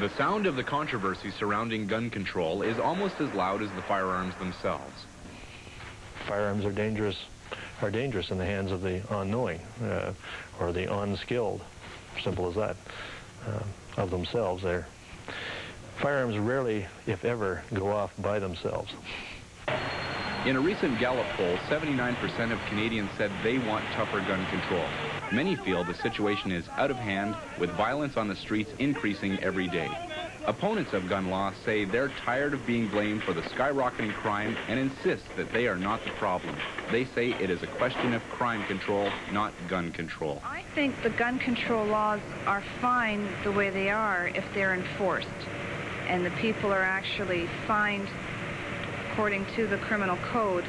The sound of the controversy surrounding gun control is almost as loud as the firearms themselves. Firearms are dangerous in the hands of the unknowing or the unskilled. Simple as that. Of themselves, firearms rarely, if ever, go off by themselves. In a recent Gallup poll, 79% of Canadians said they want tougher gun control. Many feel the situation is out of hand, with violence on the streets increasing every day. Opponents of gun law say they're tired of being blamed for the skyrocketing crime and insist that they are not the problem. They say it is a question of crime control, not gun control. I think the gun control laws are fine the way they are if they're enforced, and the people are actually fined according to the criminal code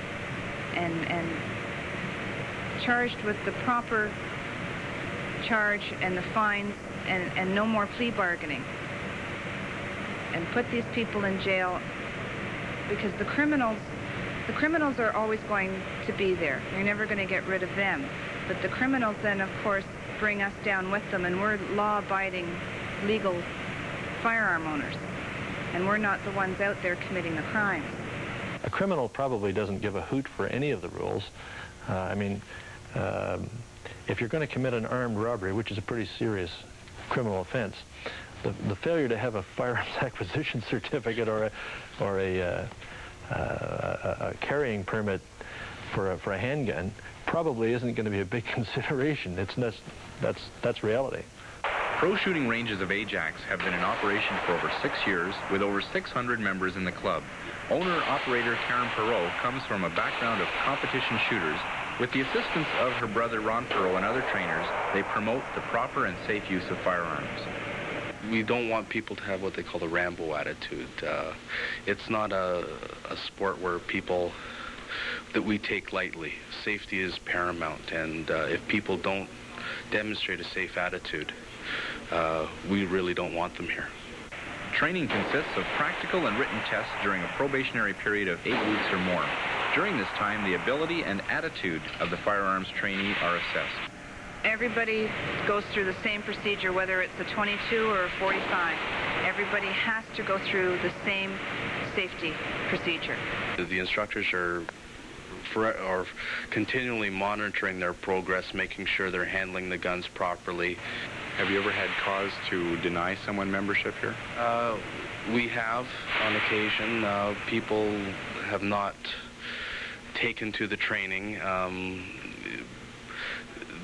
and charged with the proper charge and the fines and no more plea bargaining, and put these people in jail, because the criminals are always going to be there. You're never going to get rid of them. But the criminals then, of course, bring us down with them, and we're law-abiding, legal firearm owners, and we're not the ones out there committing the crimes. A criminal probably doesn't give a hoot for any of the rules. If you're going to commit an armed robbery, which is a pretty serious criminal offense, the failure to have a firearms acquisition certificate or a carrying permit for a handgun probably isn't going to be a big consideration. That's reality. Pro shooting ranges of Ajax have been in operation for over 6 years, with over 600 members in the club. Owner-operator Karen Perot comes from a background of competition shooters. With the assistance of her brother Ron Perot and other trainers, they promote the proper and safe use of firearms. We don't want people to have what they call the Rambo attitude. It's not a sport where that we take lightly. Safety is paramount, and if people don't demonstrate a safe attitude, we really don't want them here. Training consists of practical and written tests during a probationary period of 8 weeks or more. During this time, the ability and attitude of the firearms trainee are assessed. Everybody goes through the same procedure, whether it's a 22 or a 45. Everybody has to go through the same safety procedure. The instructors are continually monitoring their progress, making sure they're handling the guns properly. Have you ever had cause to deny someone membership here? We have, on occasion. People have not taken to the training.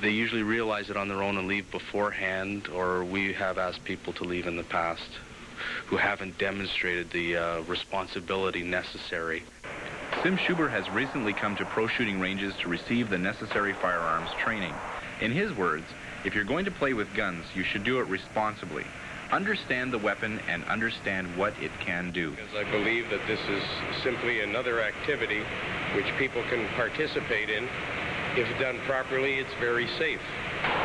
They usually realize it on their own and leave beforehand, or we have asked people to leave in the past who haven't demonstrated the responsibility necessary. Sim Schuber has recently come to pro shooting ranges to receive the necessary firearms training. In his words, if you're going to play with guns, you should do it responsibly. Understand the weapon and understand what it can do. Because I believe that this is simply another activity which people can participate in. If done properly, it's very safe.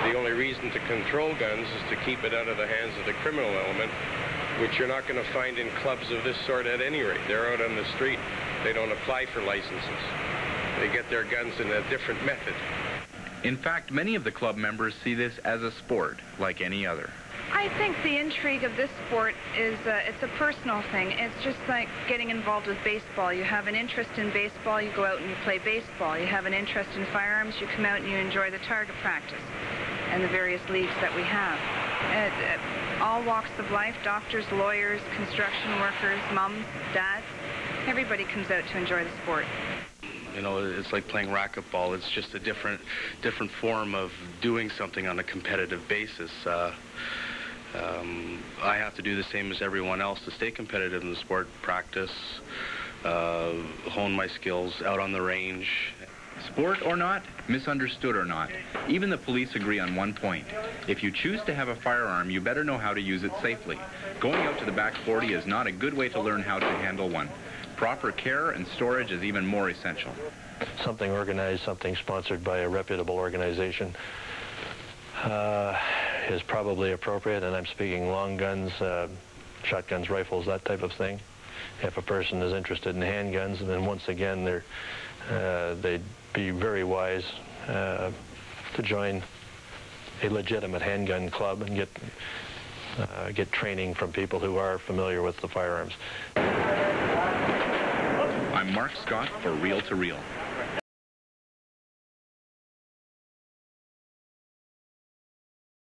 The only reason to control guns is to keep it out of the hands of the criminal element, which you're not going to find in clubs of this sort at any rate. They're out on the street. They don't apply for licenses. They get their guns in a different method. In fact, many of the club members see this as a sport, like any other. I think the intrigue of this sport is it's a personal thing. It's just like getting involved with baseball. You have an interest in baseball, you go out and you play baseball. You have an interest in firearms, you come out and you enjoy the target practice and the various leagues that we have. All walks of life, doctors, lawyers, construction workers, mums, dads, everybody comes out to enjoy the sport. You know, it's like playing racquetball. It's just a different form of doing something on a competitive basis. I have to do the same as everyone else to stay competitive in the sport, practice, hone my skills out on the range. Sport or not, misunderstood or not, even the police agree on one point. If you choose to have a firearm, you better know how to use it safely. Going out to the back 40 is not a good way to learn how to handle one. Proper care and storage is even more essential. Something organized, something sponsored by a reputable organization is probably appropriate, and I'm speaking long guns, shotguns, rifles, that type of thing. If a person is interested in handguns, then once again they'd be very wise to join a legitimate handgun club and get training from people who are familiar with the firearms. I'm Mark Scott for Reel to Reel.